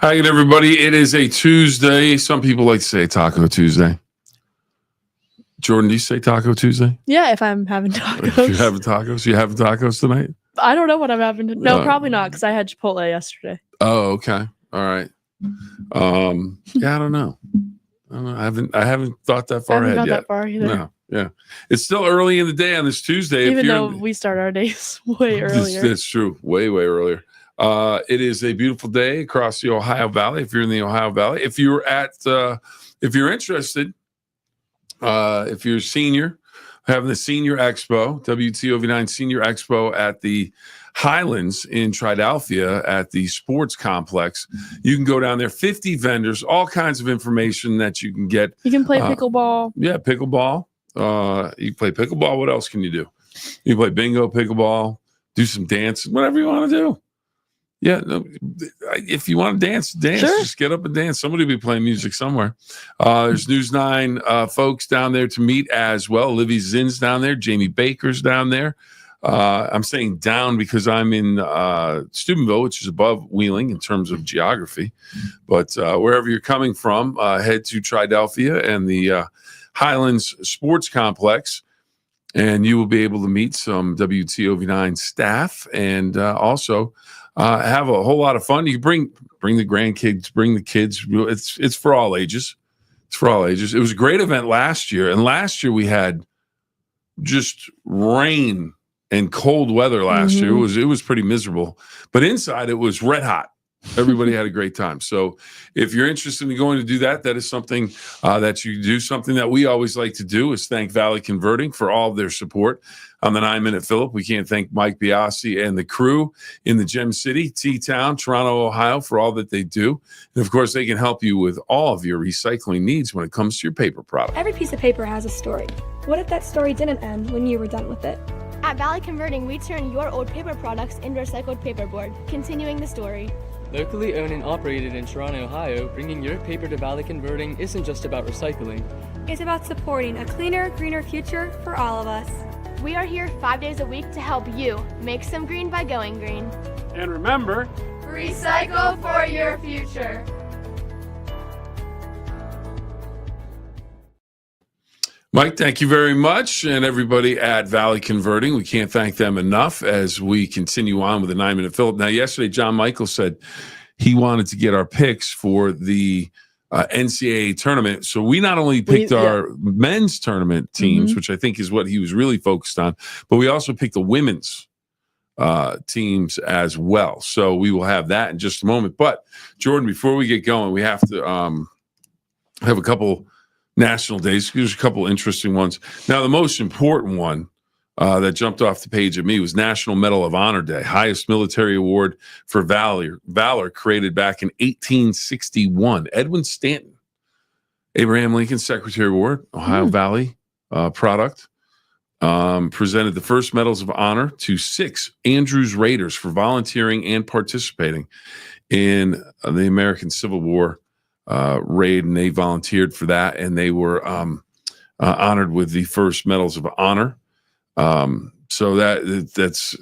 Hi again, everybody. It is a Tuesday. Some people like to say Taco Tuesday. Jordan, do you say Taco Tuesday? Yeah, if I'm having tacos. If you're having tacos? You having tacos tonight? I don't know what I'm having. No, probably not, because I had Chipotle yesterday. Oh, okay. All right. Yeah, I don't know. I haven't thought that far ahead yet. That far either. No, yeah. It's still early in the day on this Tuesday. Even though we start our days way earlier. That's true. Way earlier. It is a beautiful day across the Ohio Valley. If you're in the Ohio Valley, if you're interested, if you're a senior, having the Senior Expo, WTOV9 Senior Expo at the Highlands in Triadelphia at the sports complex, you can go down there. 50 vendors, all kinds of information that you can get. You can play pickleball. Yeah, pickleball. You play pickleball. What else can you do? You play bingo, pickleball, do some dance, whatever you want to do. Yeah, no, if you want to dance, sure. Just get up and dance. Somebody will be playing music somewhere. There's News 9 folks down there to meet as well. Livy Zinn's down there. Jamie Baker's down there. I'm saying down because I'm in Steubenville, which is above Wheeling in terms of geography. But wherever you're coming from, head to Triadelphia and the Highlands Sports Complex, and you will be able to meet some WTOV9 staff and also have a whole lot of fun. You can bring the grandkids, bring the kids. It's for all ages. It's for all ages. It was a great event last year, and last year we had just rain and cold weather last year. It was pretty miserable, but inside it was red hot. Everybody had a great time. So if you're interested in going to do that, that is something that you do. Something that we always like to do is thank Valley Converting for all of their support on the 9-Minute Phill-Up. We can't thank Mike Biasi and the crew in the Gem City, T-Town, Toronto, Ohio for all that they do. And of course, they can help you with all of your recycling needs when it comes to your paper product. Every piece of paper has a story. What if that story didn't end when you were done with it? At Valley Converting, we turn your old paper products into recycled paperboard, continuing the story. Locally owned and operated in Toronto, Ohio, bringing your paper to Valley Converting isn't just about recycling. It's about supporting a cleaner, greener future for all of us. We are here 5 days a week to help you make some green by going green. And remember, recycle for your future. Mike, thank you very much. And everybody at Valley Converting, we can't thank them enough as we continue on with the 9-Minute Phill-Up. Now, yesterday, John Michael said he wanted to get our picks for the NCAA tournament. So we not only picked our men's tournament teams, which I think is what he was really focused on, but we also picked the women's teams as well. So we will have that in just a moment. But, Jordan, before we get going, we have to have a couple national days. There's a couple interesting ones. Now, the most important one that jumped off the page at me was National Medal of Honor Day, highest military award for valor created back in 1861. Edwin Stanton, Abraham Lincoln Secretary Award, Ohio Valley product, presented the first medals of honor to 6 Andrews Raiders for volunteering and participating in the American Civil War raid, and they volunteered for that, and they were honored with the first medals of honor. So that's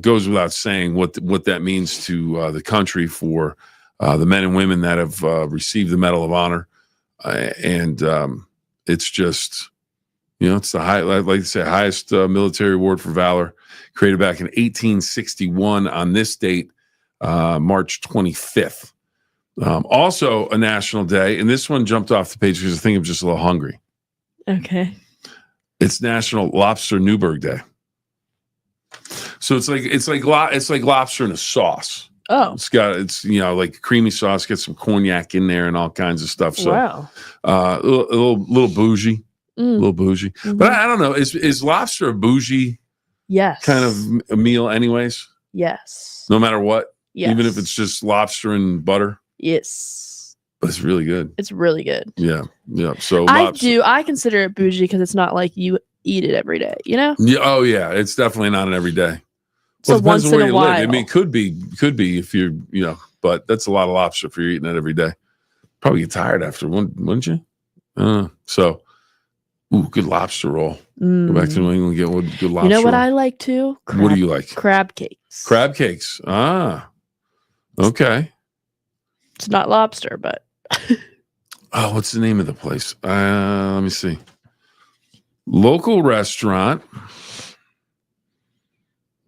goes without saying what that means to the country for the men and women that have received the Medal of Honor, and it's just it's the highest military award for valor, created back in 1861 on this date, March 25th. Also a national day, and this one jumped off the page because I think I'm just a little hungry. Okay. It's National Lobster Newburgh Day. So it's like lobster in a sauce. Oh. It's like creamy sauce, get some cognac in there and all kinds of stuff. So wow. A little bougie. A little bougie. But I don't know. Is lobster a bougie kind of a meal anyways? Yes. No matter what? Yes. Even if it's just lobster and butter? Yes. But it's really good. It's really good. Yeah. So I consider it bougie because it's not like you eat it every day, Yeah. Oh yeah. It's definitely not an everyday. So once in a while. I mean, it could be if you're, but that's a lot of lobster if you're eating it every day. Probably get tired after, wouldn't you? Good lobster roll. Go back to New England and get one good lobster. You know what roll. I like too? What do you like? Crab cakes. Crab cakes. Ah, okay. It's not lobster, but Oh, what's the name of the place? Let me see. Local restaurant.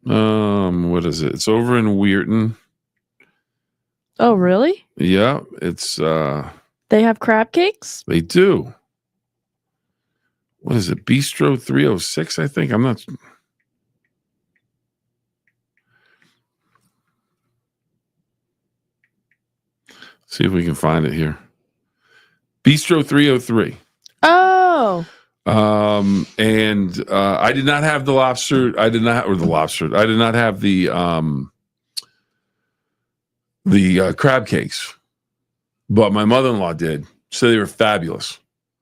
What is it? It's over in Weirton. oh, really? Yeah, it's They have crab cakes? they do. What is it? Bistro 306, I think. I'm not. See if we can find it here. Bistro 303. Oh, And I did not have the lobster. I did not have the crab cakes, but my mother-in-law did. So they were fabulous.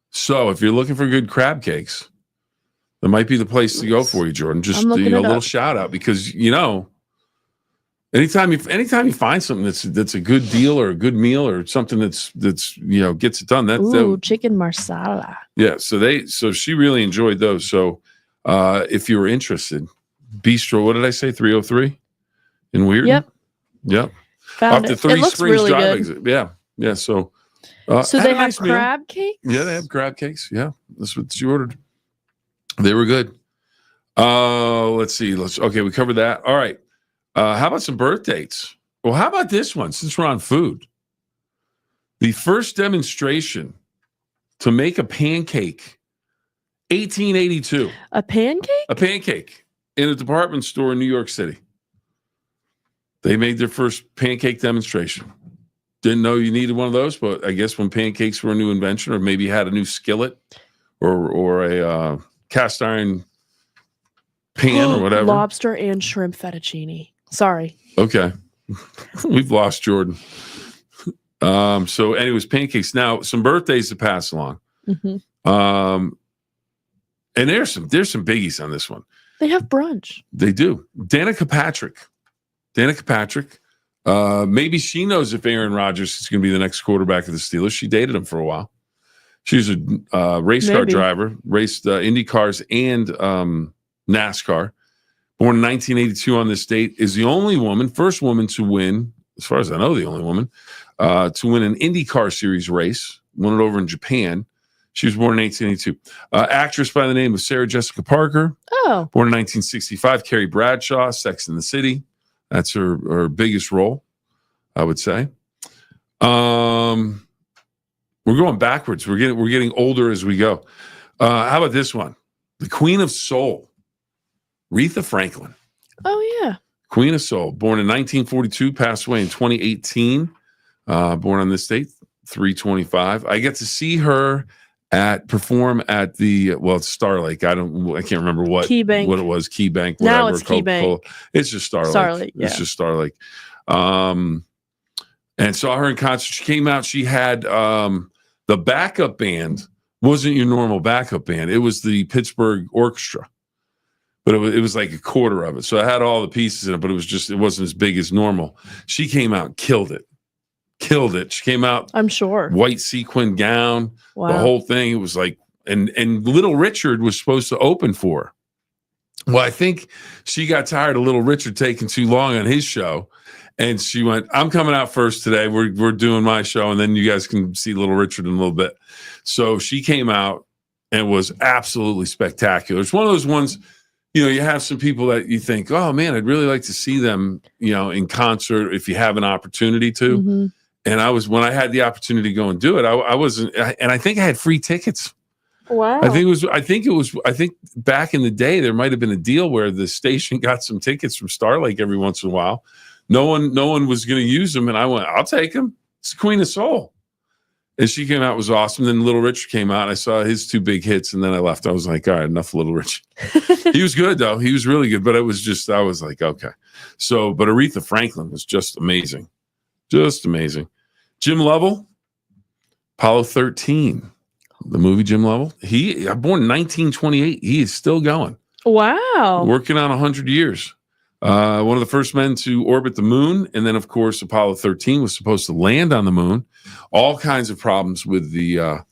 So if you're looking for good crab cakes, that might be the place to go for you, Jordan. Just I'm looking a it little up. shout out because anytime you find something that's a good deal or a good meal or something that's gets it done. ooh, chicken marsala. Yeah, so she really enjoyed those. So if you were interested, Bistro, what did I say? 303 in Weirton? Yep. Off Found the it. Three It looks Springs really Drive good. exit. Yeah. So So had they a have nice meal. crab cakes? Yeah, they have crab cakes. Yeah, that's what she ordered. They were good. Let's see. Okay, we covered that. All right. How about some birth dates? Well, how about this one? Since we're on food, the first demonstration to make a pancake, 1882. A pancake? A pancake in a department store in New York City. They made their first pancake demonstration. Didn't know you needed one of those, but I guess when pancakes were a new invention, or maybe you had a new skillet or a cast iron pan or whatever. Lobster and shrimp fettuccine. Sorry. Okay. We've lost Jordan. So anyways, pancakes. Now, some birthdays to pass along. Mm-hmm. And there's some biggies on this one. They have brunch. They do. Danica Patrick. Maybe she knows if Aaron Rodgers is going to be the next quarterback of the Steelers. She dated him for a while. She was a race car Maybe. driver, raced Indy cars and NASCAR. Born in 1982 on this date, is the only woman, first woman to win, as far as I know, the only woman, to win an IndyCar Series race. Won it over in Japan. She was born in 1882. Actress by the name of Sarah Jessica Parker. Oh, Born in 1965. Carrie Bradshaw, Sex and the City. That's her biggest role, I would say. We're going backwards. We're getting older as we go. How about this one? The Queen of Soul, Aretha Franklin. oh yeah. Queen of Soul, born in 1942, passed away in 2018. Born on this date, 3/25. I get to see her perform at the it's Star Lake. I can't remember what KeyBank. what it was. KeyBank. Now whatever, it's KeyBank. Coca-Cola. It's just Star Lake. Starlight, It's yeah. just Star Lake. And saw her in concert. She came out. She had the backup band wasn't your normal backup band. It was the Pittsburgh Orchestra. But it was like a quarter of it. So it had all the pieces in it, but it wasn't as big as normal. She came out and killed it. She came out I'm sure. white sequin gown, Wow. the whole thing. It was like, and Little Richard was supposed to open for her. Well, I think she got tired of Little Richard taking too long on his show. And she went, I'm coming out first today. We're doing my show. And then you guys can see Little Richard in a little bit. So she came out and was absolutely spectacular. It's one of those ones, you have some people that you think, oh man, I'd really like to see them, in concert if you have an opportunity to. Mm-hmm. And when I had the opportunity to go and do it, I wasn't, and I think I had free tickets. Wow. I think back in the day, there might've been a deal where the station got some tickets from Star Lake every once in a while. No one was going to use them. And I went, I'll take them. It's the Queen of Soul. And she came out, it was awesome. Then Little Richard came out. I saw his two big hits, and then I left. I was like, all right, enough Little Richard. He was good, though. He was really good. But I was like, okay. So, but Aretha Franklin was just amazing. Just amazing. Jim Lovell, Apollo 13, the movie Jim Lovell. Born in 1928. He is still going. Wow. Working on 100 years. One of the first men to orbit the moon. And then, of course, Apollo 13 was supposed to land on the moon. All kinds of problems with the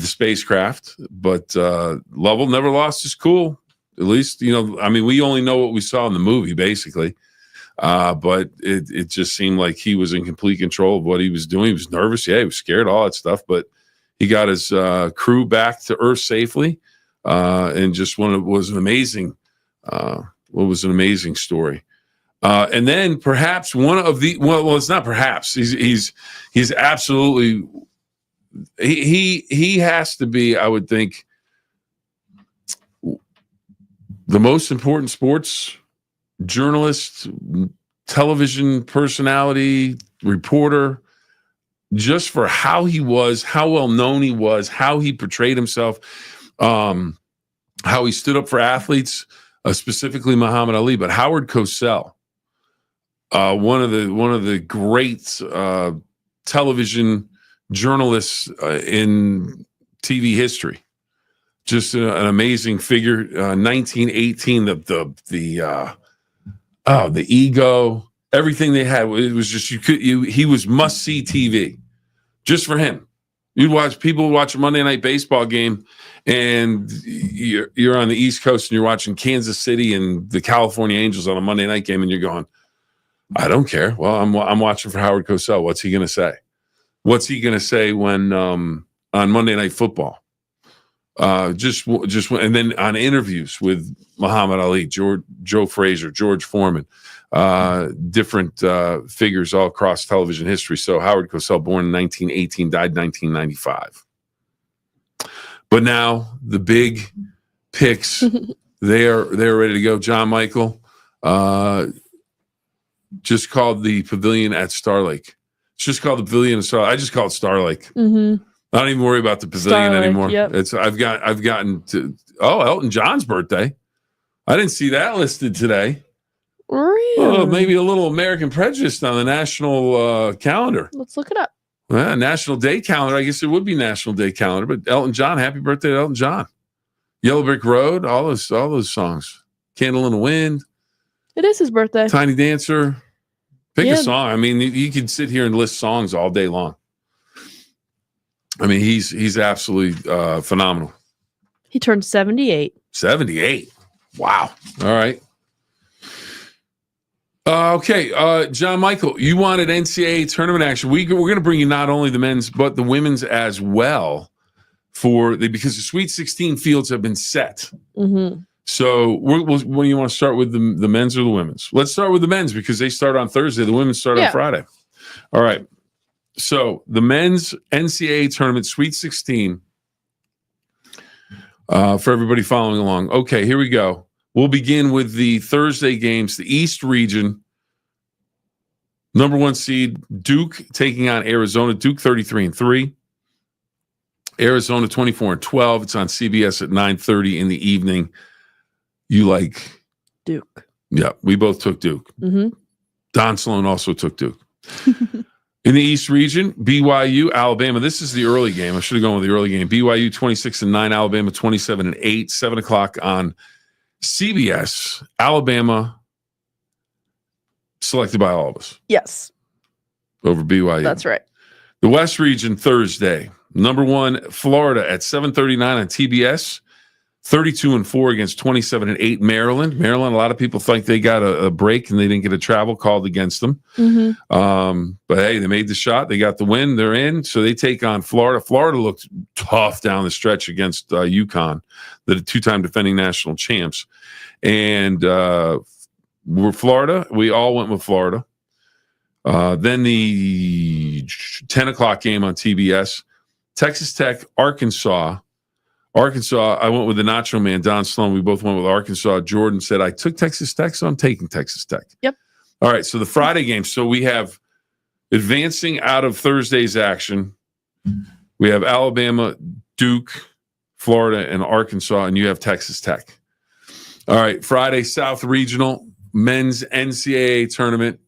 spacecraft. But Lovell never lost his cool. At least, we only know what we saw in the movie, basically. But it just seemed like he was in complete control of what he was doing. He was nervous. Yeah, he was scared, all that stuff. But he got his crew back to Earth safely, and just was an amazing story. And then perhaps one of the it's not perhaps. He's absolutely he has to be, I would think, the most important sports journalist, television personality, reporter, just for how he was, how well known he was, how he portrayed himself, how he stood up for athletes, specifically Muhammad Ali, but Howard Cosell, one of the great television journalists in TV history. Just an amazing figure. 1918, the ego, everything they had. It was just he was must see TV, just for him. People would watch a Monday Night Baseball game, and you're on the East Coast and you're watching Kansas City and the California Angels on a Monday night game, and you're going, I don't care. Well, I'm watching for Howard Cosell. What's he going to say? What's he going to say when on Monday Night Football? Just and then on interviews with Muhammad Ali, Joe Frazier, George Foreman, different figures all across television history. So Howard Cosell, born in 1918, died 1995. But now the big picks, they're ready to go. John Michael just called the pavilion at Star Lake. It's just called the pavilion at Star Lake. I just call it Star Lake. Mm-hmm. I don't even worry about the pavilion anymore. Yep. I've gotten to Elton John's birthday. I didn't see that listed today. Really? Oh, maybe a little American prejudice on the national calendar. Let's look it up. National Day calendar. I guess it would be National Day calendar. But Elton John, happy birthday to Elton John. Yellow Brick Road, all those songs. Candle in the Wind. It is his birthday. Tiny Dancer. Pick a song. I mean, you can sit here and list songs all day long. I mean, he's absolutely phenomenal. He turned 78. 78. Wow. All right. Okay. John Michael, you wanted NCAA tournament action. We're going to bring you not only the men's, but the women's as well because the Sweet 16 fields have been set. Mm-hmm. So when you want to start with the men's or the women's? Let's start with the men's because they start on Thursday. The women's start on Friday. All right. So the men's NCAA tournament, Sweet 16, for everybody following along. Okay, here we go. We'll begin with the Thursday games. The East region, number 1 seed, Duke taking on Arizona. Duke 33-3. Arizona 24-12. It's on CBS at 9:30 in the evening. You like Duke. Yeah, we both took Duke. Mm-hmm. Don Sloan also took Duke. In the East region, BYU, Alabama. This is the early game. I should have gone with the early game. BYU 26-9, Alabama 27-8, 7 o'clock on CBS. Alabama selected by all of us. Yes. Over BYU. That's right. The West region, Thursday. Number 1, Florida at 7:39 on TBS. 32-4 against 27-8 Maryland. Maryland, a lot of people think they got a break and they didn't get a travel called against them. Mm-hmm. But hey, they made the shot. They got the win. They're in. So they take on Florida. Florida looked tough down the stretch against UConn, the 2-time defending national champs. And we're Florida. We all went with Florida. Then the 10 o'clock game on TBS, Texas Tech, Arkansas. I went with the Nacho Man, Don Sloan. We both went with Arkansas. Jordan said, I took Texas Tech, so I'm taking Texas Tech. Yep. All right, so the Friday game. So we have advancing out of Thursday's action. We have Alabama, Duke, Florida, and Arkansas, and you have Texas Tech. All right, Friday, South Regional, men's NCAA tournament.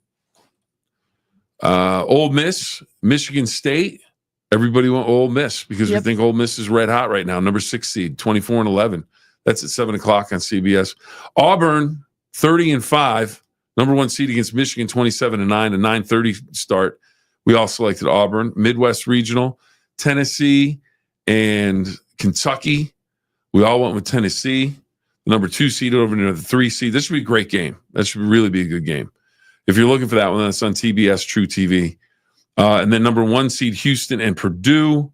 Ole Miss, Michigan State. Everybody went Ole Miss because we think Ole Miss is red hot right now. Number 6 seed, 24-11. That's at 7 o'clock on CBS. Auburn, 30-5. Number 1 seed against Michigan, 27-9. A 9:30 start. We all selected Auburn. Midwest Regional, Tennessee and Kentucky. We all went with Tennessee. Number 2 seed over near the 3 seed. This should be a great game. That should really be a good game. If you're looking for that one, that's on TBS True TV. And then number 1 seed Houston and Purdue.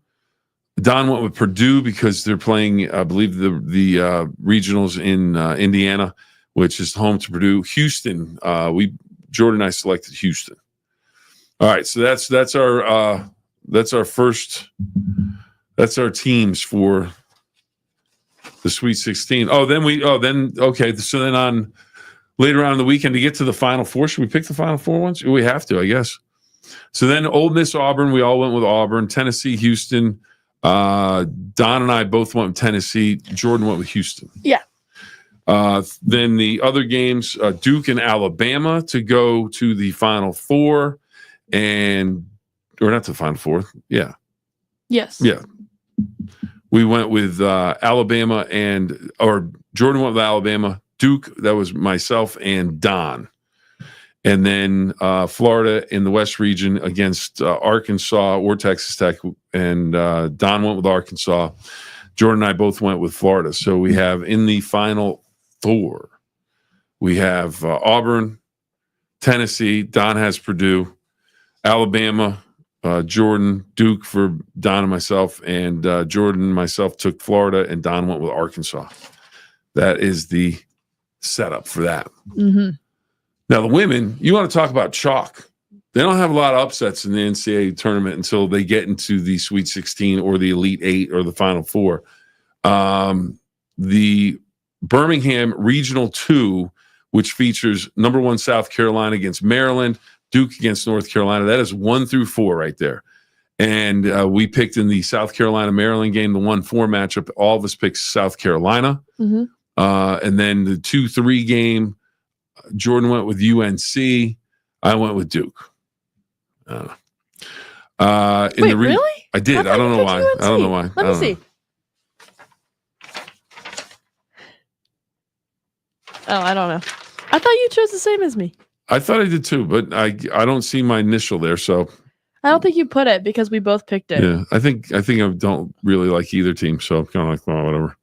Don went with Purdue because they're playing, I believe, the regionals in Indiana, which is home to Purdue. Houston, Jordan and I selected Houston. All right, so that's our teams for the Sweet 16. Okay. So then on later on in the weekend to get to the Final Four, should we pick the Final Four ones? We have to, I guess. So then Ole Miss, Auburn, we all went with Auburn. Tennessee, Houston. Don and I both went with Tennessee. Jordan went with Houston. Yeah. Then the other games, Duke and Alabama to go to the Final Four, or not to the Final Four. Yeah. Yes. Yeah. We went with Alabama or Jordan went with Alabama. Duke, that was myself and Don. And then Florida in the West region against Arkansas or Texas Tech. And Don went with Arkansas. Jordan and I both went with Florida. So we have in the Final Four, we have Auburn, Tennessee. Don has Purdue, Alabama, Jordan, Duke for Don and myself. And Jordan and myself took Florida, and Don went with Arkansas. That is the setup for that. Mm-hmm. Now, the women, you want to talk about chalk. They don't have a lot of upsets in the NCAA tournament until they get into the Sweet 16 or the Elite 8 or the Final Four. The Birmingham Regional 2, which features number 1 South Carolina against Maryland, Duke against North Carolina. That is 1 through 4 right there. And we picked in the South Carolina-Maryland game, the 1-4 matchup. All of us picked South Carolina. Mm-hmm. And then the 2-3 game, Jordan went with UNC. I went with Duke. Wait, really? I did. I don't know why. UNC. I don't know why. Let me see. Oh, I don't know. I thought you chose the same as me. I thought I did too, but I don't see my initial there, so I don't think you put it because we both picked it. yeah. I think I don't really like either team, so I'm kind of like, well, whatever.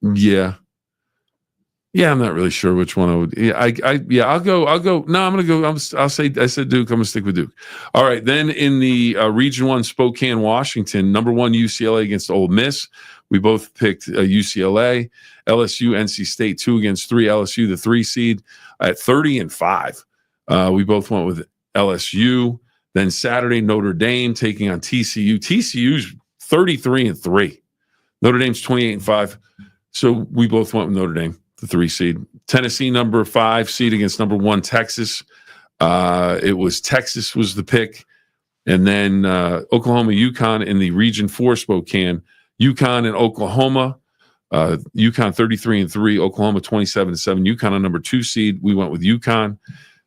Yeah. Yeah, I'm not really sure which one I would. Yeah, I'll go. No, I'm gonna go. I said Duke. I'm gonna stick with Duke. All right. Then in the Region 1, Spokane, Washington, number 1 UCLA against Ole Miss. We both picked UCLA. LSU, NC State 2 against 3. LSU, the 3 seed at 30-5. We both went with LSU. Then Saturday, Notre Dame taking on TCU. TCU's 33-3. Notre Dame's 28-5. So we both went with Notre Dame, the 3 seed. Tennessee, number 5 seed against number 1 Texas. It was Texas was the pick. And then Oklahoma, UConn in the Region 4 Spokane. UConn and Oklahoma. UConn 33-3. Oklahoma 27-7. UConn on number 2 seed. We went with UConn.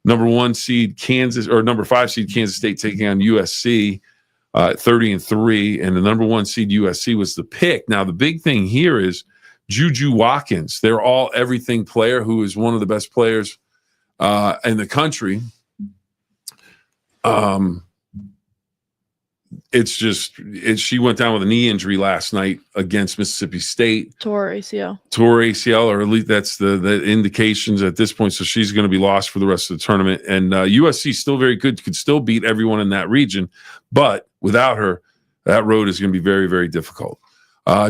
Number 1 seed Kansas, or number 5 seed Kansas State taking on USC 30-3. And the number 1 seed USC was the pick. Now the big thing here is Juju Watkins, their all-everything player, who is one of the best players in the country. She went down with a knee injury last night against Mississippi State. Tore ACL, or at least that's the indications at this point. So she's going to be lost for the rest of the tournament. And USC is still very good, could still beat everyone in that region. But without her, that road is going to be very, very difficult.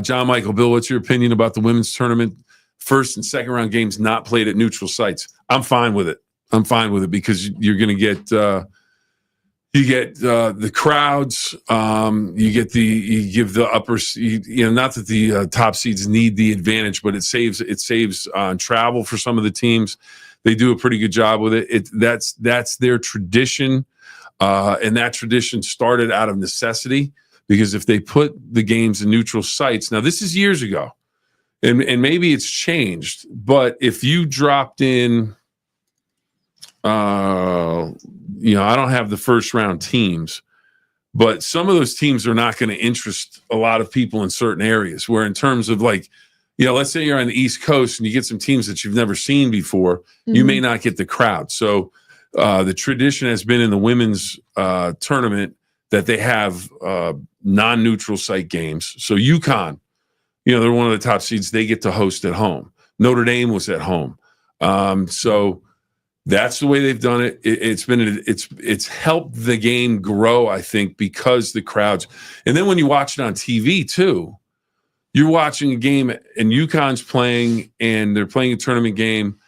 John Michael, Bill, what's your opinion about the women's tournament? First and second round games not played at neutral sites. I'm fine with it. Because you're going to get the crowds. You give the upper. Not that the top seeds need the advantage, but it saves on travel for some of the teams. They do a pretty good job with it. That's their tradition, and that tradition started out of necessity. Because if they put the games in neutral sites, now this is years ago, and maybe it's changed, but if you dropped in, I don't have the first round teams, but some of those teams are not going to interest a lot of people in certain areas. Where in terms of let's say you're on the East Coast and you get some teams that you've never seen before, mm-hmm. You may not get the crowd. So the tradition has been in the women's tournament that they have non-neutral site games. So UConn, they're one of the top seeds. They get to host at home. Notre Dame was at home. So that's the way they've done it. It's helped the game grow, I think, because the crowds. And then when you watch it on TV too, you're watching a game and UConn's playing and they're playing a tournament game,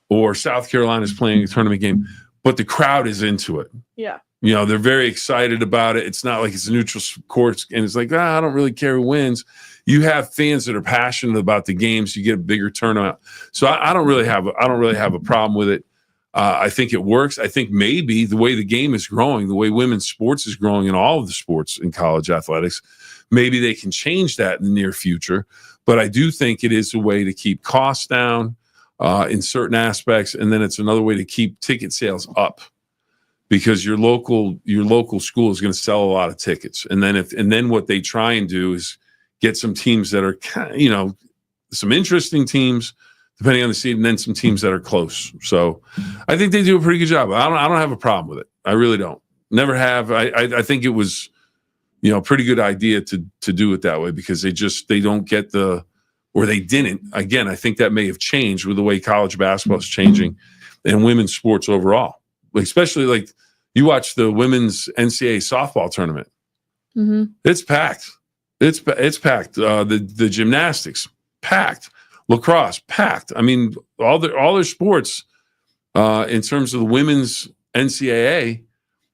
or South Carolina's playing a tournament game, but the crowd is into it. Yeah. You know, they're very excited about it. It's not like it's a neutral court and it's like, I don't really care who wins. You have fans that are passionate about the games. You get a bigger turnout. So I don't really have a problem with it. I think it works. I think maybe the way the game is growing, the way women's sports is growing in all of the sports in college athletics, maybe they can change that in the near future. But I do think it is a way to keep costs down in certain aspects, and then it's another way to keep ticket sales up, because your local school is going to sell a lot of tickets, and then what they try and do is get some teams that are, you know, some interesting teams depending on the seed, and then some teams that are close. So I think they do a pretty good job. I don't have a problem with it. I really don't. Never have. I think it was, you know, a pretty good idea to do it that way, because they don't get or they didn't. Again, I think that may have changed with the way college basketball is changing and women's sports overall. Especially like you watch the women's NCAA softball tournament. Mm-hmm. It's packed. It's packed. The gymnastics, packed. Lacrosse, packed. I mean, all their sports, in terms of the women's NCAA,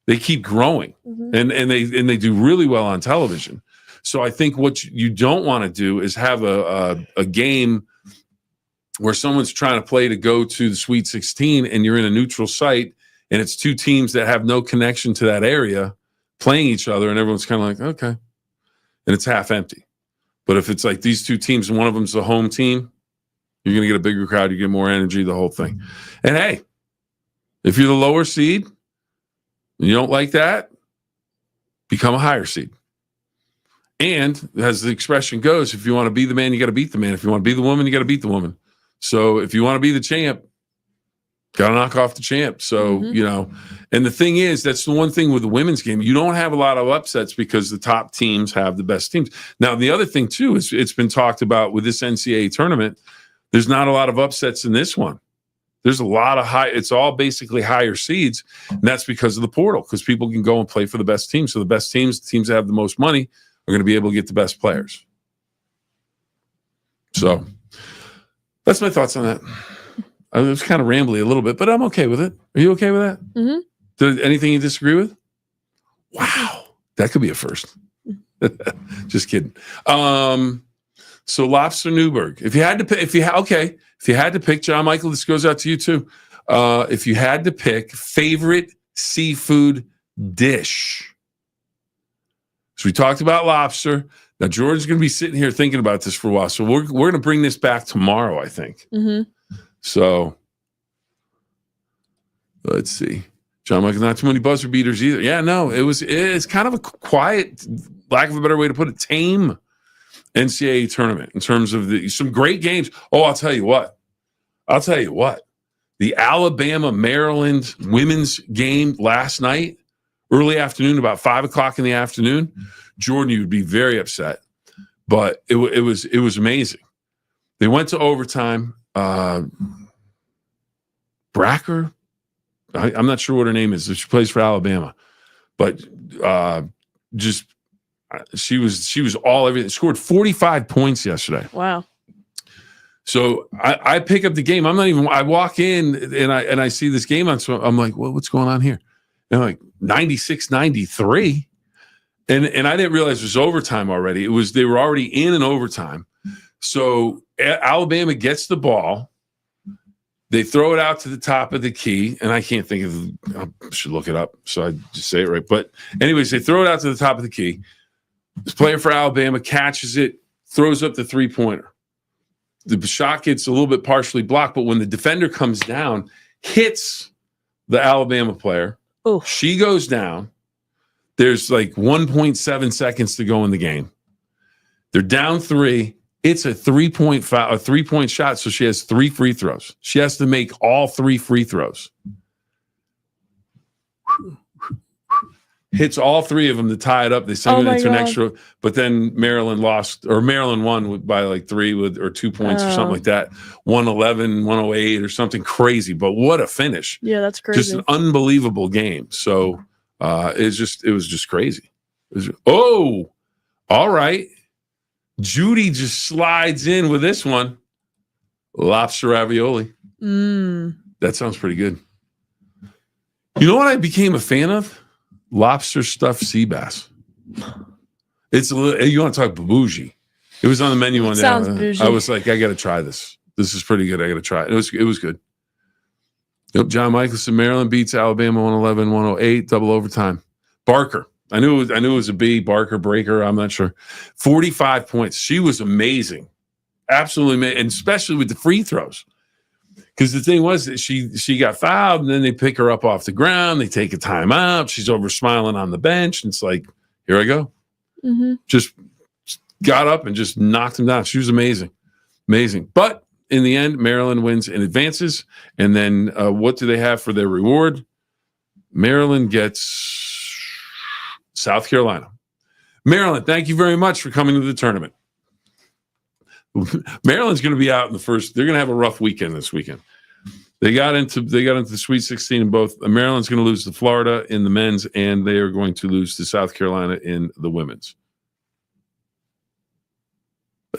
they keep growing, mm-hmm. and they do really well on television. So I think what you don't want to do is have a game where someone's trying to play to go to the Sweet 16, and you're in a neutral site, and it's two teams that have no connection to that area playing each other, and everyone's kind of like, okay, and it's half empty. But if it's like these two teams and one of them's the home team, you're going to get a bigger crowd, you get more energy, the whole thing. And hey, if you're the lower seed and you don't like that, become a higher seed. And as the expression goes, if you want to be the man, you got to beat the man. If you want to be the woman, you got to beat the woman. So if you want to be the champ, got to knock off the champ. So, mm-hmm. you know, and the thing is, that's the one thing with the women's game. You don't have a lot of upsets because the top teams have the best teams. Now, the other thing, too, is it's been talked about with this NCAA tournament. There's not a lot of upsets in this one. There's a lot of it's all basically higher seeds. And that's because of the portal, because people can go and play for the best teams. So the best teams, the teams that have the most money, are going to be able to get the best players. So that's my thoughts on that. I was kind of rambly a little bit, but I'm okay with it. Are you okay with that? Mm-hmm. Anything you disagree with? Wow. That could be a first. Just kidding. So Lobster Newberg, if you had to pick, John Michael, this goes out to you too. If you had to pick favorite seafood dish. So we talked about lobster. Now George's going to be sitting here thinking about this for a while. So we're going to bring this back tomorrow, I think. Mm-hmm. So let's see. John Michael, not too many buzzer beaters either. Yeah, no, it's kind of a quiet, lack of a better way to put it, tame NCAA tournament in terms of some great games. Oh, I'll tell you what. The Alabama-Maryland women's game last night, early afternoon, about 5 o'clock in the afternoon. Jordan, you would be very upset, but it was amazing. They went to overtime. Bracker, I'm not sure what her name is. She plays for Alabama, but she was all everything. Scored 45 points yesterday. Wow. So I pick up the game. I walk in and I see this game on. So I'm like, well, what's going on here? And I'm like 96-93. And I didn't realize it was overtime already. They were already in an overtime. So Alabama gets the ball. They throw it out to the top of the key, and I can't think of. I should look it up, so I just say it right. But anyways, they throw it out to the top of the key. This player for Alabama catches it, throws up the three-pointer. The shot gets a little bit partially blocked, but when the defender comes down, hits the Alabama player. Oh, she goes down. There's like 1.7 seconds to go in the game. They're down 3. It's a 3-point shot, so she has 3 free throws. She has to make all 3 free throws. hits all three of them to tie it up. They send Oh it my into an God. extra, but then Maryland lost, or Maryland won by like 3 or 2 points or something Oh. like that. 111, 108 or something crazy. But what a finish. Yeah, that's Just crazy. an unbelievable game. So it was just crazy. Oh, all right. Judy just slides in with this one. Lobster ravioli. That sounds pretty good. You know what I became a fan of? Lobster stuffed sea bass. It's a little, you want to talk bougie? It was on the menu one day. Sounds bougie. I was like, I got to try this. This is pretty good. I got to try it. It was good. Yep, John Michelson, Maryland beats Alabama 111-108, double overtime. Barker. I knew it was a B. Barker, Breaker. I'm not sure. 45 points. She was amazing. Absolutely amazing. And especially with the free throws. Because the thing was that she got fouled, and then they pick her up off the ground. They take a timeout. She's over smiling on the bench. And it's like, here I go. Just got up and just knocked him down. She was amazing. Amazing. But in the end, Maryland wins and advances. And then what do they have for their reward? Maryland gets South Carolina. Maryland, thank you very much for coming to the tournament. Maryland's going to be out in the first. They're going to have a rough weekend this weekend. They got into the Sweet 16 in both. Maryland's going to lose to Florida in the men's, and they are going to lose to South Carolina in the women's.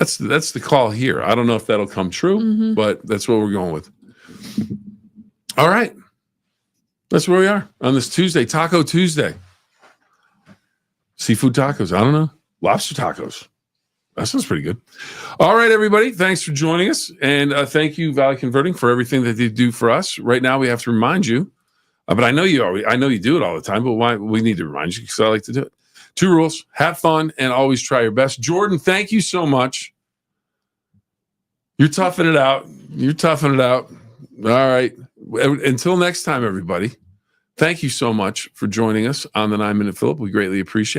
That's the call here. I don't know if that'll come true, but that's what we're going with. All right. That's where we are on this Tuesday, Taco Tuesday. Seafood tacos. I don't know. Lobster tacos. That sounds pretty good. All right, everybody. Thanks for joining us. And thank you, Valley Converting, for everything that they do for us. Right now, we have to remind you, but I know you do it all the time, but why we need to remind you because I like to do it. 2 rules: have fun and always try your best. Jordan, thank you so much. You're toughing it out. All right. Until next time, everybody. Thank you so much for joining us on the 9-Minute Phill-Up. We greatly appreciate it.